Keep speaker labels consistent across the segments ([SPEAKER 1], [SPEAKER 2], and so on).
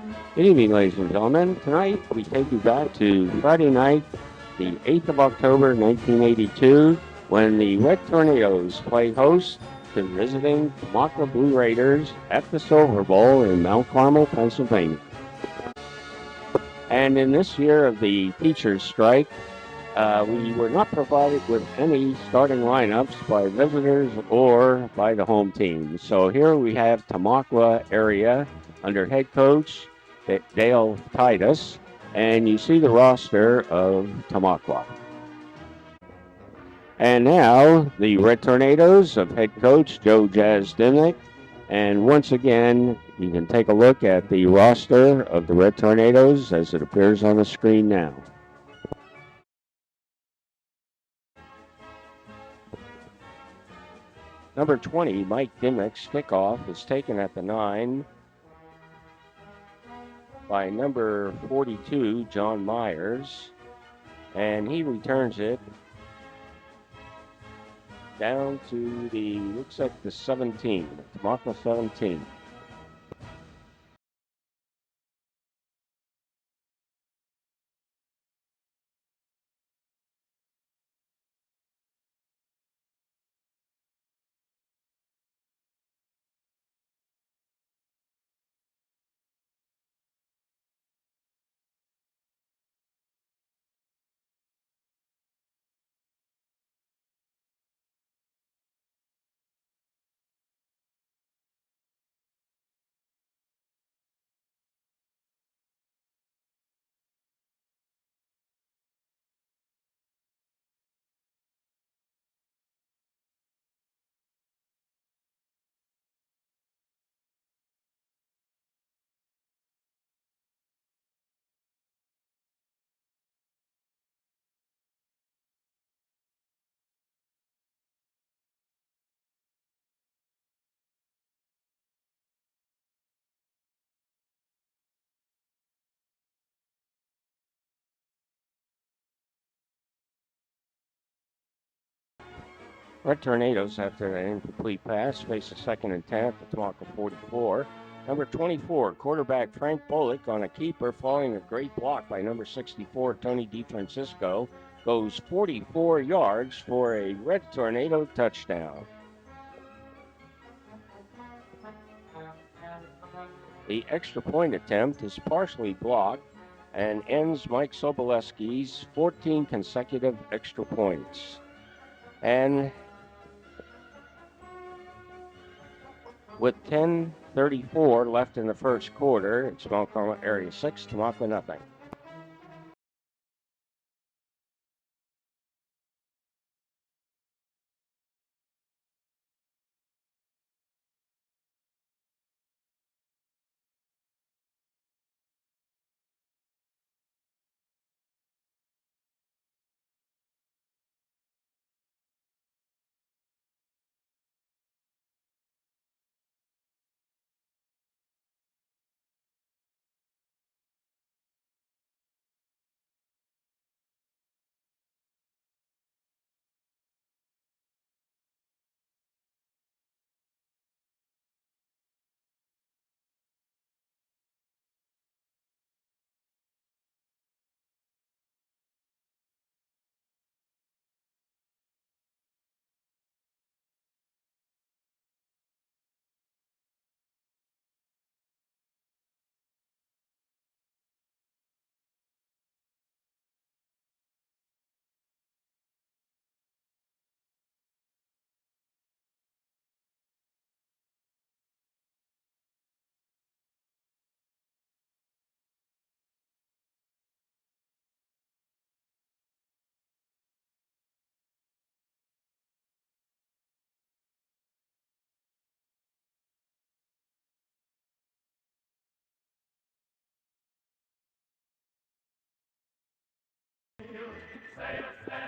[SPEAKER 1] Good evening, ladies and gentlemen. Tonight we take you back to Friday night, the 8th of October, 1982, when the Red Tornadoes play host to visiting Tamaqua Blue Raiders at the Silver Bowl in Mount Carmel, Pennsylvania. And in this year of the teachers' strike, we were not provided with any starting lineups by visitors or by the home team. So here we have Tamaqua area under head coach Dale Titus, and you see the roster of Tamaqua. And now the Red Tornadoes of head coach Joe Jazz Dimmick. And once again, you can take a look at the roster of the Red Tornadoes as it appears on the screen now. Number 20, Mike Dimmick's kickoff is taken at the 9 by number 42, John Myers, and he returns it down to looks like the 17, Tamaqua 17. Red Tornadoes, after an incomplete pass, face a 2nd and 10 at the Tamaqua 44. Number 24, quarterback Frank Bullock on a keeper following a great block by number 64, Tony DeFrancisco, goes 44 yards for a Red Tornado touchdown. The extra point attempt is partially blocked and ends Mike Sobolewski's 14 consecutive extra points. And with 10:34 left in the first quarter, it's Mount Carmel Area 6, Tamaqua nothing.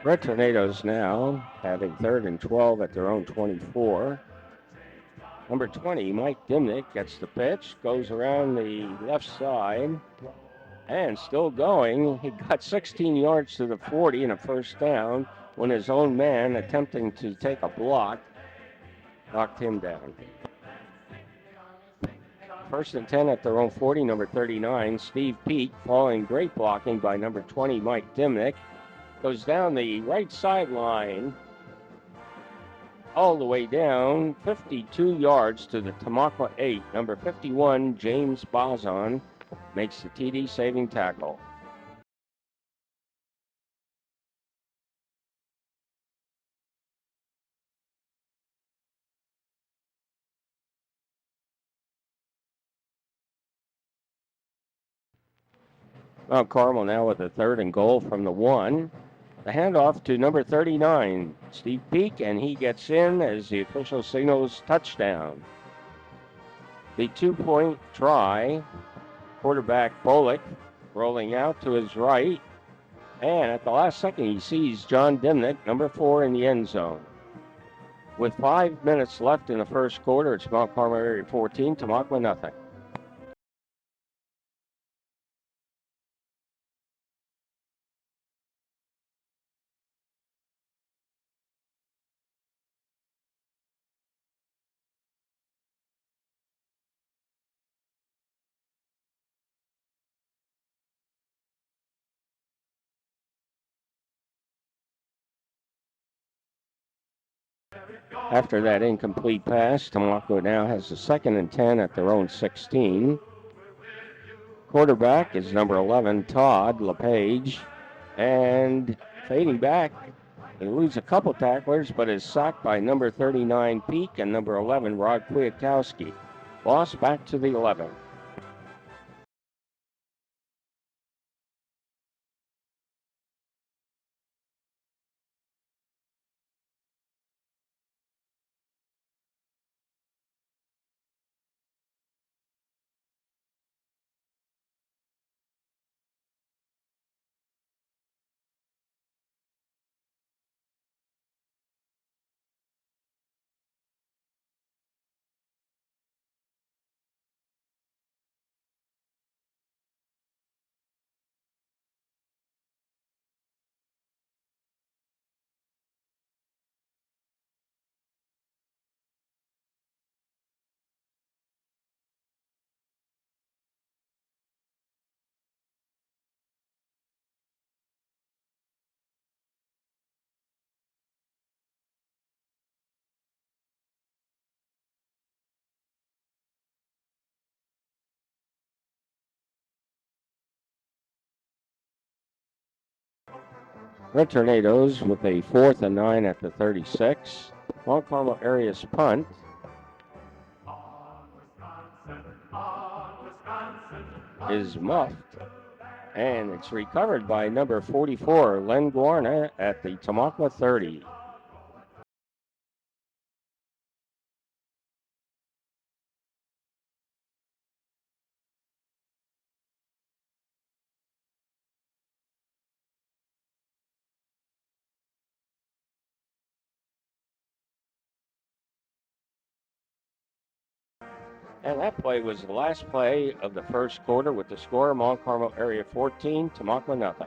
[SPEAKER 1] Red Tornadoes now having 3rd and 12 at their own 24. Number 20, Mike Dimnick gets the pitch, goes around the left side, and still going. He got 16 yards to the 40 and a first down when his own man, attempting to take a block, knocked him down. First and 10 at their own 40, number 39, Steve Peak, following great blocking by number 20, Mike Dimnick. Goes down the right sideline all the way down 52 yards to the Tamaqua 8. Number 51, James Bazan, makes the TD saving tackle. Mount Carmel now with a 3rd and goal from the 1. The handoff to number 39, Steve Peak, and he gets in as the official signals touchdown. The 2-point try, quarterback Bullock rolling out to his right, and at the last second he sees John Dimnick, number 4, in the end zone. With 5 minutes left in the first quarter, it's Mount Carmel area 14, Tamaqua nothing. After that incomplete pass, Tamaqua now has a 2nd and 10 at their own 16. Quarterback is number 11, Todd LePage, and fading back, they lose a couple tacklers, but is sacked by number 39, Peak, and number 11, Rod Kwiatkowski. Lost back to the 11. Red Tornadoes with a 4th and 9 at the 36. Mount Carmel area's punt. Is muffed, and it's recovered by number 44, Len Guarna, at the Tamaqua 30. And that play was the last play of the first quarter with the score Mount Carmel area 14, Tamaqua nothing.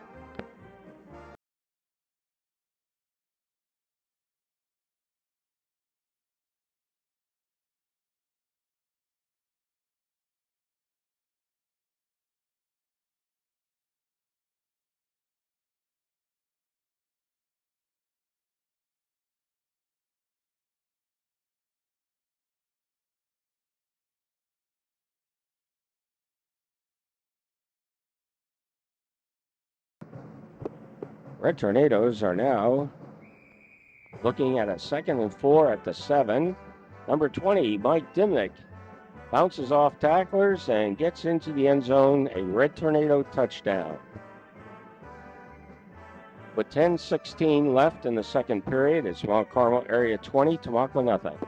[SPEAKER 1] Red Tornadoes are now looking at a 2nd and 4 at the 7. Number 20, Mike Dimnick, bounces off tacklers and gets into the end zone, a Red Tornado touchdown. With 10:16 left in the second period, it's Mount Carmel area 20, Tamaqua nothing.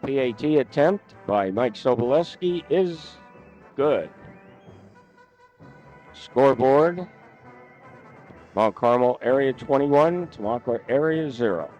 [SPEAKER 1] PAT attempt by Mike Sobolewski is good. Scoreboard, Mount Carmel area 21, Tamaqua area 0.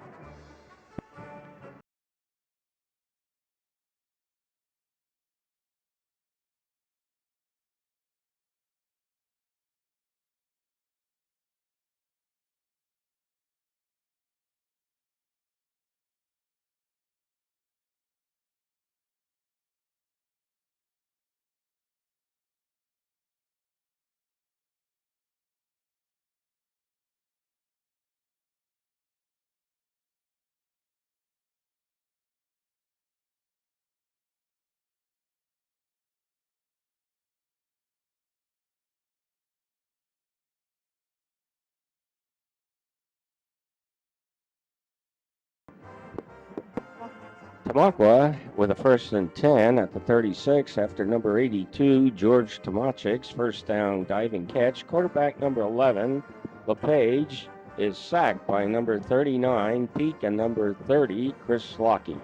[SPEAKER 1] Tamaqua with a 1st and 10 at the 36 after number 82, George Tomachik's first down diving catch. Quarterback number 11, LePage, is sacked by number 39, Peak, and number 30, Chris Lockey.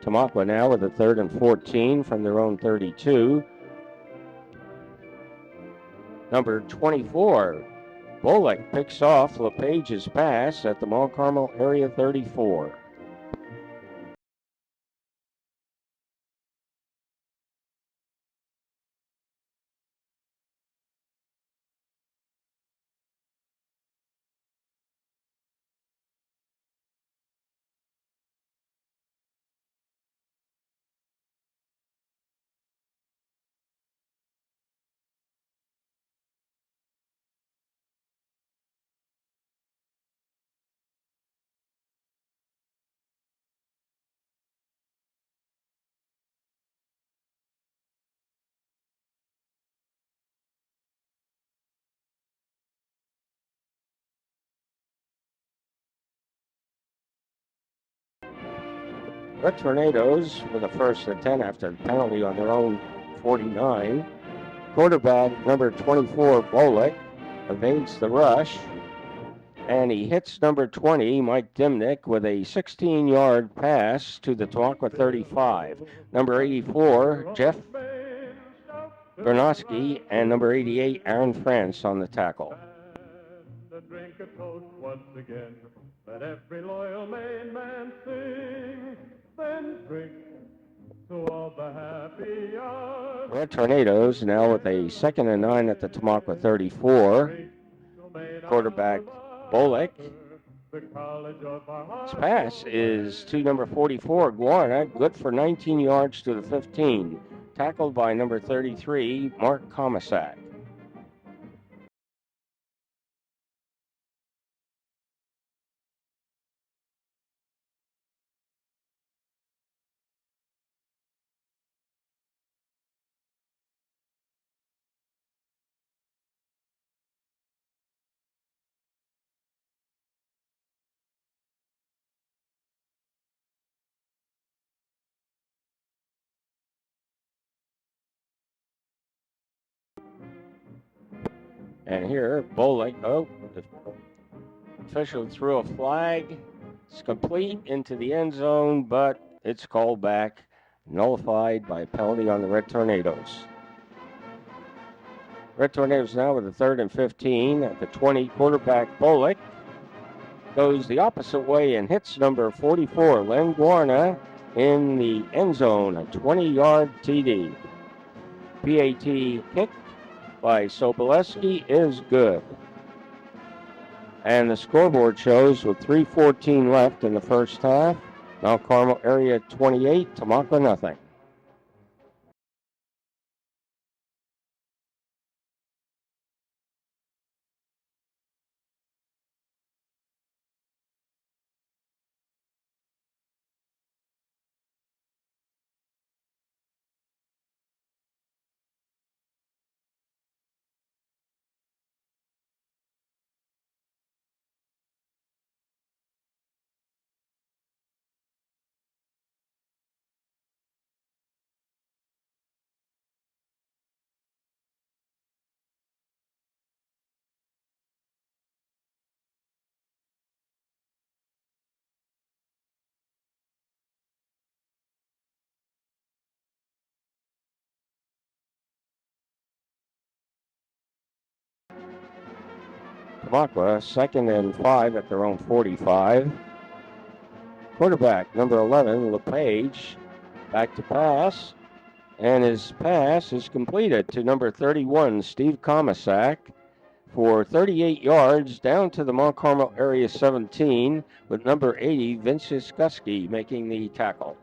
[SPEAKER 1] Tamaqua now with a 3rd and 14 from their own 32. Number 24, Bullock picks off LePage's pass at the Mount Carmel area 34. Red Tornadoes with a 1st and 10 after the penalty on their own 49. Quarterback number 24, Bullock, evades the rush, and he hits number 20, Mike Dimnick, with a 16-yard pass to the Tamaqua 35. Number 84, Jeff Bernosky, and number 88, Aaron France on the tackle.
[SPEAKER 2] Drink a toast once again. Let every loyal Maine man sing. Then drink to all the happy hours.
[SPEAKER 1] Red Tornadoes now with a 2nd and 9 at the Tamaqua 34. Quarterback Bullock. His pass is to number 44, Guarna, good for 19 yards to the 15. Tackled by number 33, Mark Comisac. And here, Bullock, the official threw a flag. It's complete into the end zone, but it's called back, nullified by a penalty on the Red Tornadoes. Red Tornadoes now with a 3rd and 15 at the 20. Quarterback Bullock goes the opposite way and hits number 44, Len Guarna, in the end zone, a 20-yard TD. PAT kick by Sobolewski is good. And the scoreboard shows with 3:14 left in the first half, Mount Carmel area 28, Tamaqua nothing. Tamaqua, 2nd and 5 at their own 45. Quarterback number 11, LePage, back to pass, and his pass is completed to number 31, Steve Comisac, for 38 yards down to the Mount Carmel area 17, with number 80, Vince Iskuski, making the tackle.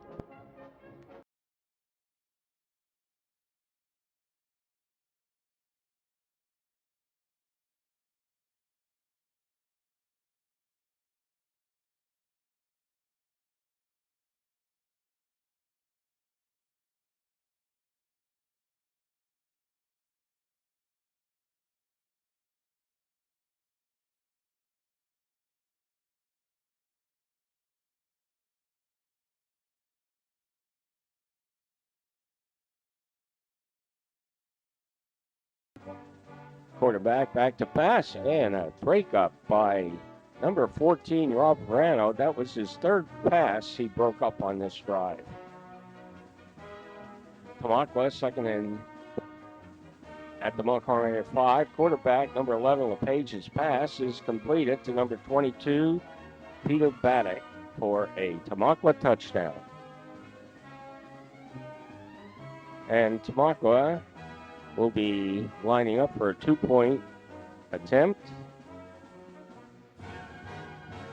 [SPEAKER 1] Quarterback back to pass, and a breakup by number 14, Rob Verano. That was his third pass he broke up on this drive. Tamaqua second and at the Mount Carmel 5. Quarterback number 11, LePage's pass is completed to number 22, Peter Baddock, for a Tamaqua touchdown. And Tamaqua will be lining up for a 2-point attempt.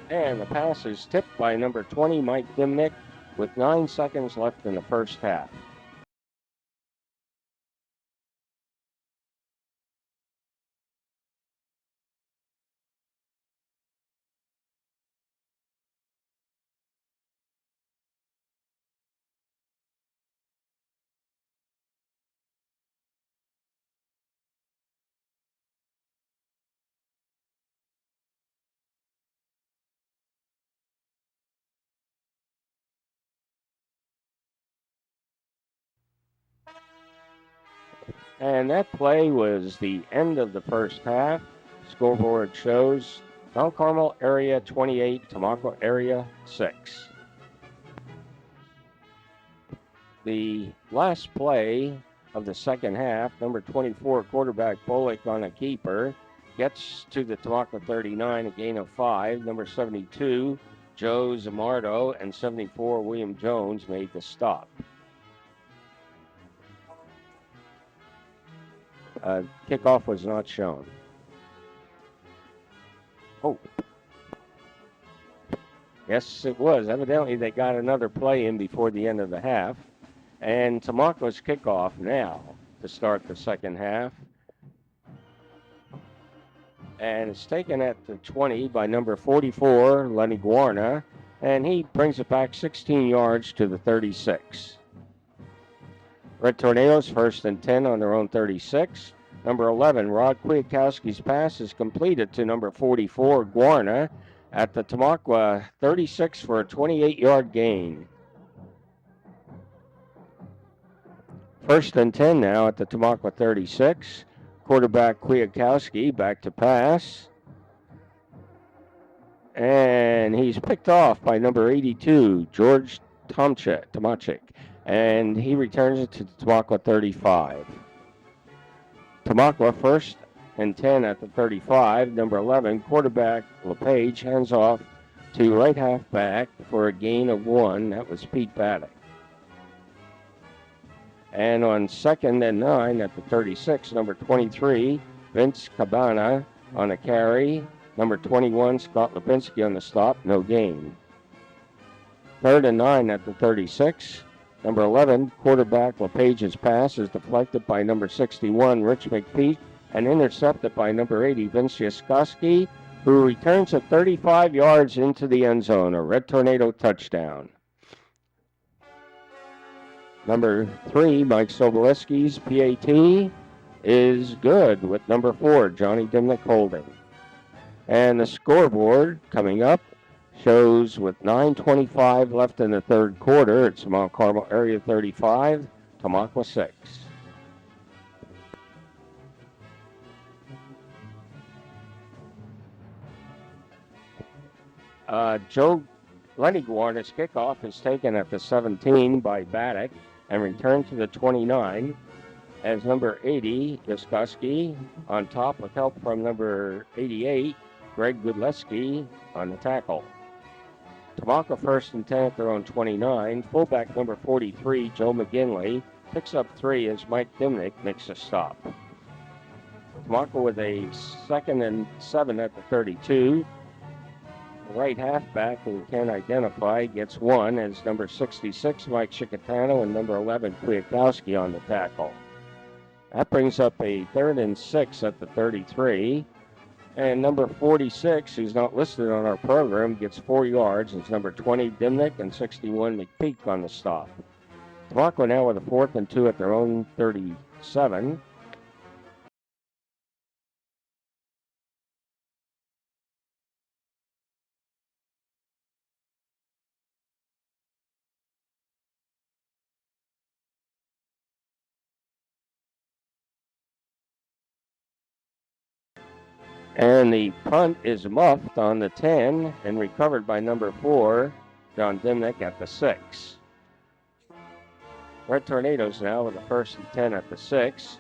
[SPEAKER 1] And the pass is tipped by number 20, Mike Dimnick, with 9 seconds left in the first half. And that play was the end of the first half. Scoreboard shows Mount Carmel area 28, Tamaqua area 6. The last play of the second half, number 24 quarterback Bullock on a keeper, gets to the Tamaqua 39, a gain of 5. Number 72, Joe Zamardo, and 74, William Jones made the stop. Kickoff was not shown. Oh. Yes, it was. Evidently, they got another play in before the end of the half. And Tamaqua's kickoff now to start the second half. And it's taken at the 20 by number 44, Lenny Guarna. And he brings it back 16 yards to the 36. Red Tornadoes first and 10 on their own 36. Number 11, Rod Kwiatkowski's pass is completed to number 44, Guarna, at the Tamaqua 36 for a 28-yard gain. First and 10 now at the Tamaqua 36. Quarterback Kwiatkowski back to pass. And he's picked off by number 82, George Tomachik. And he returns it to the Tamaqua 35. Tamaqua first and 10 at the 35. Number 11, quarterback LePage hands off to right halfback for a gain of 1. That was Pete Baddock. And on second and 9 at the 36, number 23, Vince Cabana on a carry. Number 21, Scott Lipinski on the stop, no gain. Third and 9 at the 36. Number 11, quarterback LePage's pass is deflected by number 61, Rich McPeak, and intercepted by number 80, Vince Yaskoski, who returns it 35 yards into the end zone, a Red Tornado touchdown. Number 3, Mike Sobolewski's PAT is good with number 4, Johnny Dimnick holding. And the scoreboard coming up shows with 9:25 left in the third quarter, it's Mount Carmel area 35, Tamaqua 6. Lenny Guarna's kickoff is taken at the 17 by Baddock and returned to the 29 as number 80, Yaskoski, on top with help from number 88, Greg Gudleski on the tackle. Tamaqua first and 10 at their own 29. Fullback number 43, Joe McGinley, picks up 3 as Mike Dimnick makes a stop. Tamaqua with a second and 7 at the 32. Right halfback, who we can't identify, gets 1 as number 66, Mike Chicatano, and number 11, Kwiatkowski on the tackle. That brings up a third and 6 at the 33. And number 46, who's not listed on our program, gets 4 yards. It's number 20, Dimnick, and 61, McPeak on the stop. Tamaqua now with a 4th and 2 at their own 37. And the punt is muffed on the 10 and recovered by number 4, John Dimnick, at the 6. Red Tornadoes now with a 1st and 10 at the 6.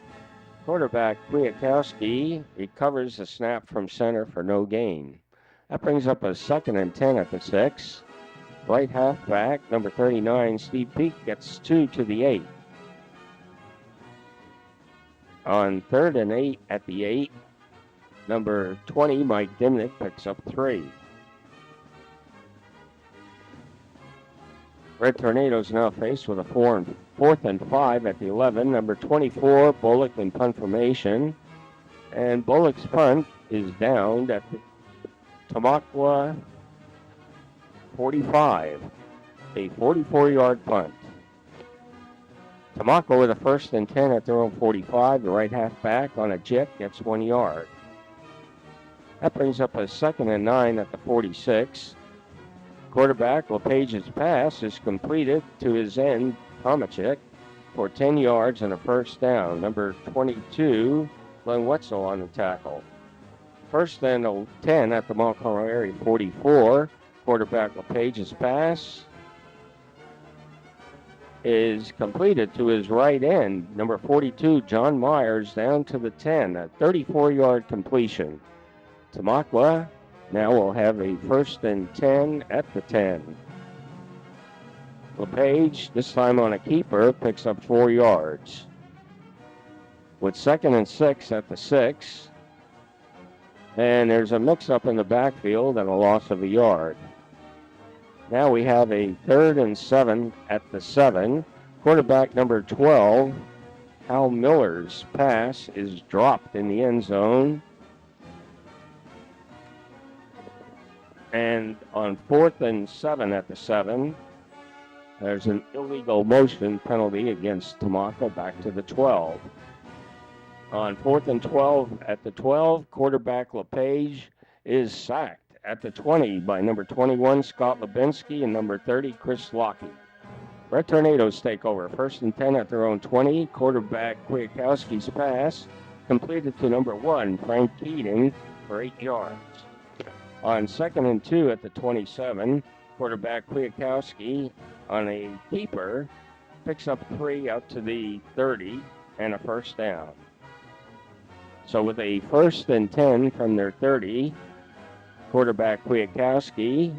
[SPEAKER 1] Quarterback Kwiatkowski recovers the snap from center for no gain. That brings up a 2nd and 10 at the 6. Right halfback, number 39, Steve Peak, gets 2 to the 8. On 3rd and 8 at the 8, number 20, Mike Dimnick, picks up 3. Red Tornadoes now faced with a 4th and 5 at the 11. Number 24, Bullock in punt formation. And Bullock's punt is downed at the Tamaqua 45, a 44-yard punt. Tamaqua with a 1st and 10 at their own 45. The right halfback on a jet gets 1 yard. That brings up a 2nd and 9 at the 46. Quarterback LePage's pass is completed to his end, Tomachik, for 10 yards and a 1st down. Number 22, Glenn Wetzel on the tackle. 1st and 10 at the Mount Carmel area 44. Quarterback LePage's pass is completed to his right end. Number 42, John Myers, down to the 10, a 34-yard completion. Tamaqua now will have a 1st and 10 at the 10. LePage, this time on a keeper, picks up 4 yards. With 2nd and 6 at the 6. And there's a mix-up in the backfield and a loss of a yard. Now we have a 3rd and 7 at the 7. Quarterback number 12, Hal Miller's pass is dropped in the end zone. And on 4th and 7 at the 7, there's an illegal motion penalty against Tamaqua back to the 12. On 4th and 12 at the 12, quarterback LePage is sacked at the 20 by number 21, Scott Lubinsky, and number 30, Chris Lockey. Red Tornadoes take over. 1st and 10 at their own 20. Quarterback Kwiatkowski's pass completed to number 1, Frank Keating, for 8 yards. On 2nd and 2 at the 27, quarterback Kwiatkowski on a keeper picks up 3 out to the 30 and a 1st down. So with a 1st and 10 from their 30, quarterback Kwiatkowski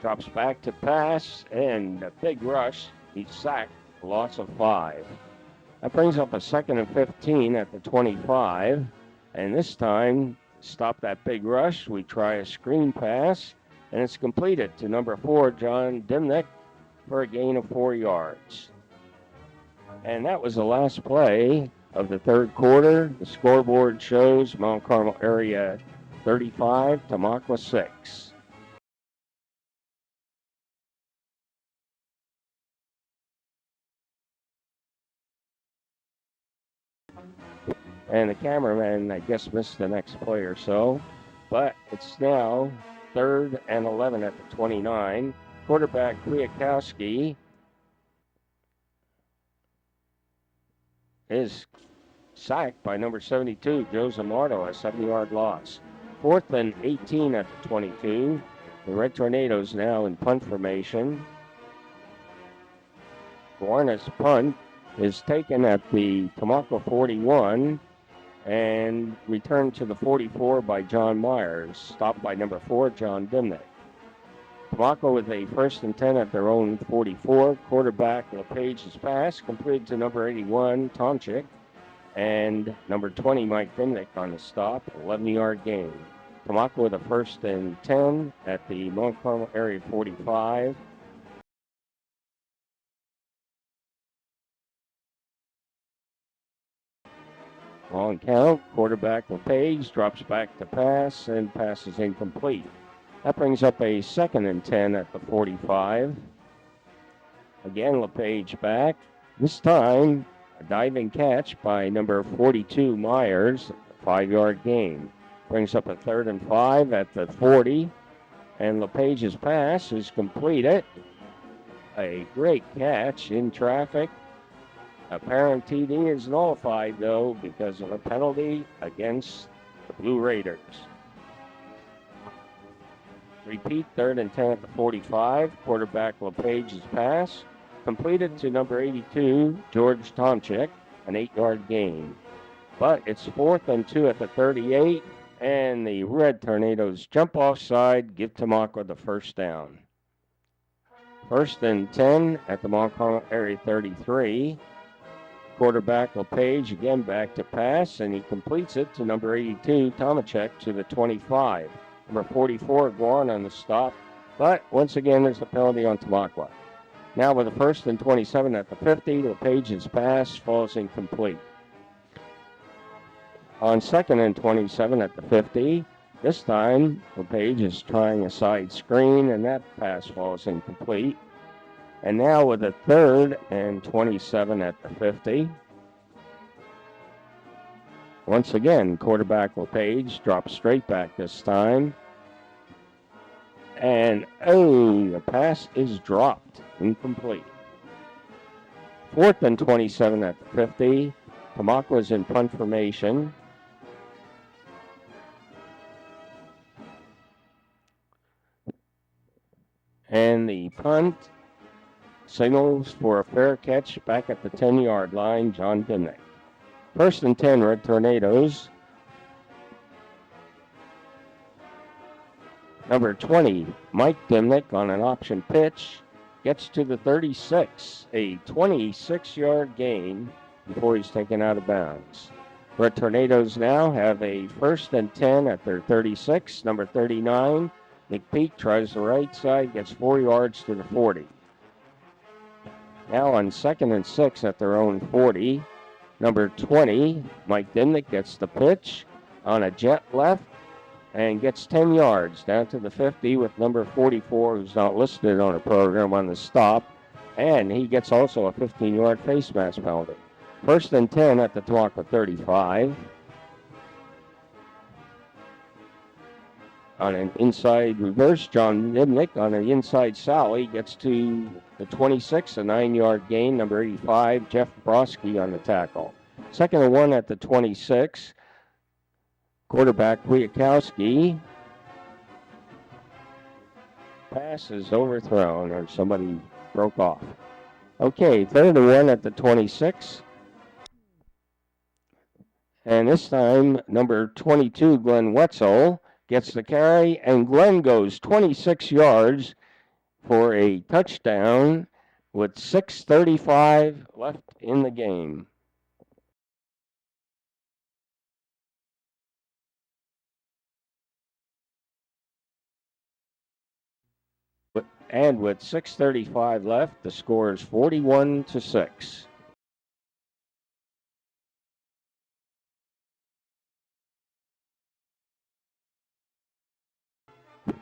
[SPEAKER 1] drops back to pass, and a big rush. He's sacked, a loss of 5. That brings up a 2nd and 15 at the 25. And this time, stop that big rush. We try a screen pass, and it's completed to number 4, John Dimnick, for a gain of 4 yards. And that was the last play of the 3rd quarter. The scoreboard shows Mount Carmel area 35, Tamaqua 6. And the cameraman, I guess, missed the next play or so. But it's now 3rd and 11 at the 29. Quarterback Kwiatkowski is sacked by number 72, Joe Zamardo, a 7-yard loss. 4th and 18 at the 22. The Red Tornadoes now in punt formation. Guarna's punt is taken at the Tamaqua 41 and returned to the 44 by John Myers, stopped by number 4, John Dimnick. Tamaqua with a 1st and 10 at their own 44. Quarterback LePage's pass completed to number 81, Tomchik, and number 20, Mike Dimnick on the stop, 11-yard gain. Tamaqua with a 1st and 10 at the Mount Carmel area 45. On count, quarterback LePage drops back to pass, and pass is incomplete. That brings up a 2nd and 10 at the 45. Again, LePage back. This time, a diving catch by number 42, Myers, 5-yard gain. Brings up a 3rd and 5 at the 40. And LePage's pass is completed. A great catch in traffic Apparent TD is nullified, though, because of a penalty against the Blue Raiders. Repeat, 3rd and 10 at the 45. Quarterback LePage's pass completed to number 82, George Tomczyk, an 8-yard gain. But it's 4th and 2 at the 38, and the Red Tornadoes jump offside, give Tamaqua the first down. 1st and 10 at the Montgomery 33. Quarterback LePage again back to pass, and he completes it to number 82, Tomczyk, to the 25. Number 44, Guan on the stop, but once again there's a penalty on Tamaqua. Now with a 1st and 27 at the 50, LePage's pass falls incomplete. On 2nd and 27 at the 50, this time LePage is trying a side screen, and that pass falls incomplete. And now with a 3rd and 27 at the 50, once again, quarterback LePage drops straight back this time. And, the pass is dropped, incomplete. 4th and 27 at the 50. Tamaqua is in punt formation. And the punt signals for a fair catch back at the 10-yard line, John Dimnick. 1st and 10, Red Tornadoes. Number 20, Mike Dimnick on an option pitch gets to the 36, a 26-yard gain before he's taken out of bounds. Red Tornadoes now have a 1st and 10 at their 36. Number 39, Nick Peak tries the right side, gets 4 yards to the 40. Now on 2nd and 6 at their own 40, number 20, Mike Dimnick gets the pitch on a jet left and gets 10 yards down to the 50 with number 44, who's not listed on the program, on the stop, and he gets also a 15-yard face mask penalty. 1st and 10 at the Tamaqua 35. On an inside reverse, John Dimnick on an inside sally gets to the 26, a 9-yard gain. Number 85, Jeff Broski on the tackle. 2nd and 1 at the 26. Quarterback Kwiatkowski. Pass is overthrown, or somebody broke off. Okay, 3rd and 1 at the 26. And this time, number 22, Glenn Wetzel, gets the carry, and Glenn goes 26 yards for a touchdown with 6:35 left in the game. And with 6:35 left, the score is 41-6.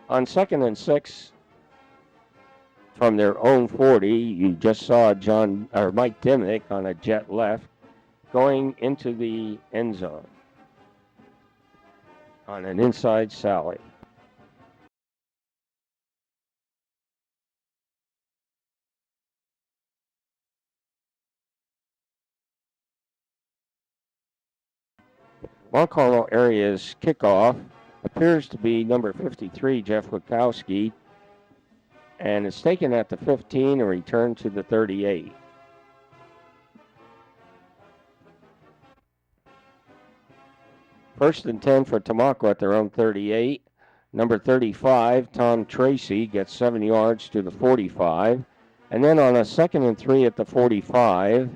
[SPEAKER 1] On 2nd and 6, from their own 40, you just saw Mike Dimnick on a jet left going into the end zone on an inside sally. Mount Carmel area's kickoff appears to be number 53, Jeff Kwiatkowski, and it's taken at the 15 and returned to the 38. First and 10 for Tamaqua at their own 38. Number 35, Tom Tracy, gets 7 yards to the 45. And then on a 2nd and 3 at the 45,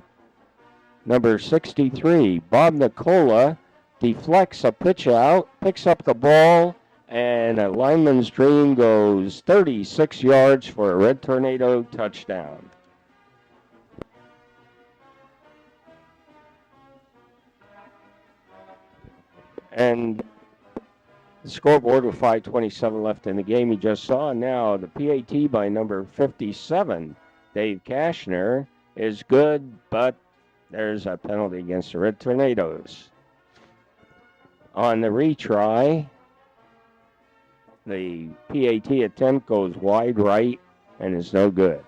[SPEAKER 1] number 63, Bob Nicola, deflects a pitch out, picks up the ball, and a lineman's dream goes 36 yards for a Red Tornado touchdown. And the scoreboard with 5:27 left in the game you just saw. Now the PAT by number 57, Dave Kashner, is good, but there's a penalty against the Red Tornadoes. On the retry, the PAT attempt goes wide right and is no good.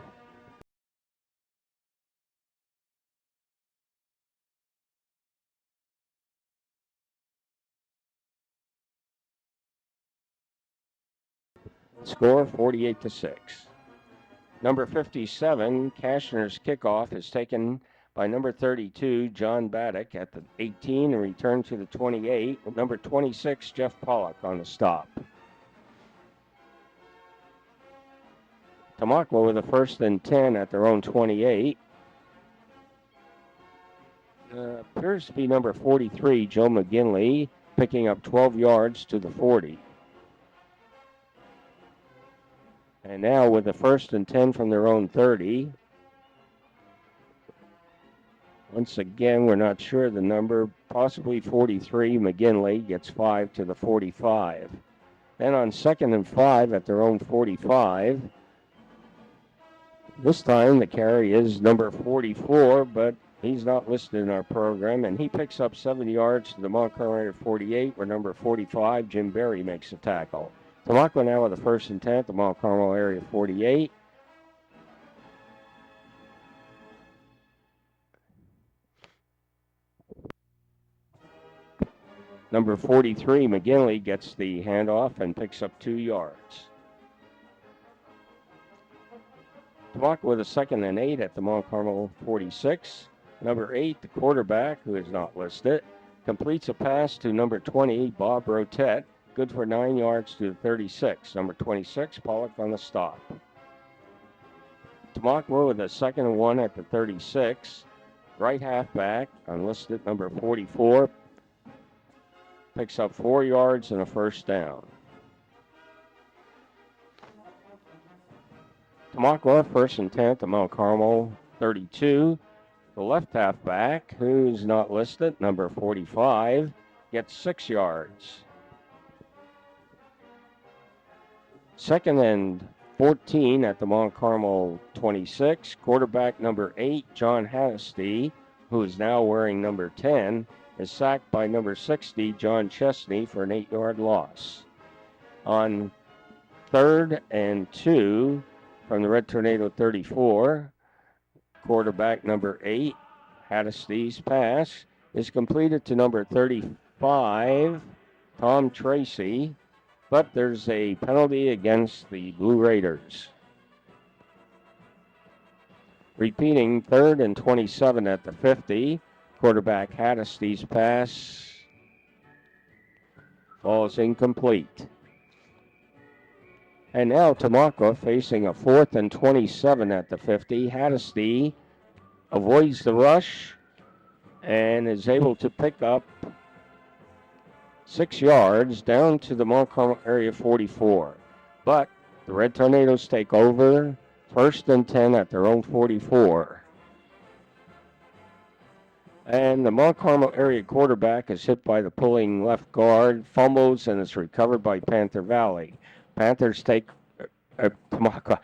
[SPEAKER 1] Score 48-6. Number 57, Kashner's kickoff is taken by number 32, John Baddock at the 18 and returned to the 28 with number 26, Jeff Pollock on the stop. Tamaqua with a 1st and 10 at their own 28. Appears to be number 43, Joe McGinley, picking up 12 yards to the 40. And now with a 1st and 10 from their own 30. Once again, we're not sure the number. Possibly 43, McGinley gets 5 to the 45. Then on 2nd and 5 at their own 45. This time the carry is number 44, but he's not listed in our program, and he picks up 7 yards to the Mount Carmel area 48, where number 45, Jim Berry, makes a tackle. Tamaqua now with a 1st and 10 at the Mount Carmel area 48. Number 43, McGinley, gets the handoff and picks up 2 yards. Tamaqua with a 2nd and 8 at the Mount Carmel 46. Number 8, the quarterback, who is not listed, completes a pass to number 20, Bob Rotette, good for 9 yards to the 36. Number 26, Pollock on the stop. Tamaqua with a 2nd and 1 at the 36. Right halfback, unlisted, number 44, picks up 4 yards and a 1st down. Tamaqua, 1st and 10 at the Mount Carmel 32. The left halfback, who's not listed, number 45, gets 6 yards. 2nd and 14 at the Mount Carmel 26. Quarterback number 8, John Hannity, who is now wearing number 10, is sacked by number 60, John Chesney, for an 8-yard loss. On 3rd and 2 from the Red Tornado 34, quarterback number 8, Hannity's pass is completed to number 35, Tom Tracy, but there's a penalty against the Blue Raiders. Repeating, 3rd and 27 at the 50. Quarterback Hannity's pass falls incomplete. And now Tamaqua facing a 4th and 27 at the 50. Hannity avoids the rush and is able to pick up 6 yards down to the Mount Carmel area 44. But the Red Tornadoes take over, 1st and 10 at their own 44. And the Mount Carmel area quarterback is hit by the pulling left guard, fumbles, and is recovered by Panther Valley. Panthers take Tamaqua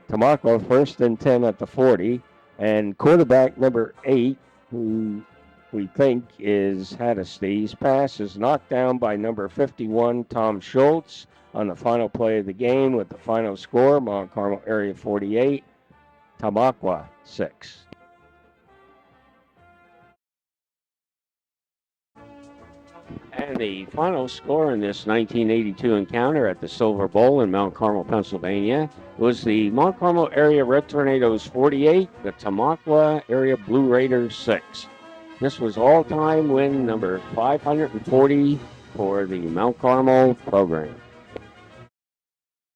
[SPEAKER 1] 1st and 10 at the 40. And quarterback number 8, who we think is Hannity's pass, is knocked down by number 51, Tom Schultz, on the final play of the game, with the final score, Mount Carmel area 48, Tamaqua 6. And the final score in this 1982 encounter at the Silver Bowl in Mount Carmel, Pennsylvania, was the Mount Carmel area Red Tornadoes 48, the Tamaqua area Blue Raiders 6. This was all-time win number 540 for the Mount Carmel program.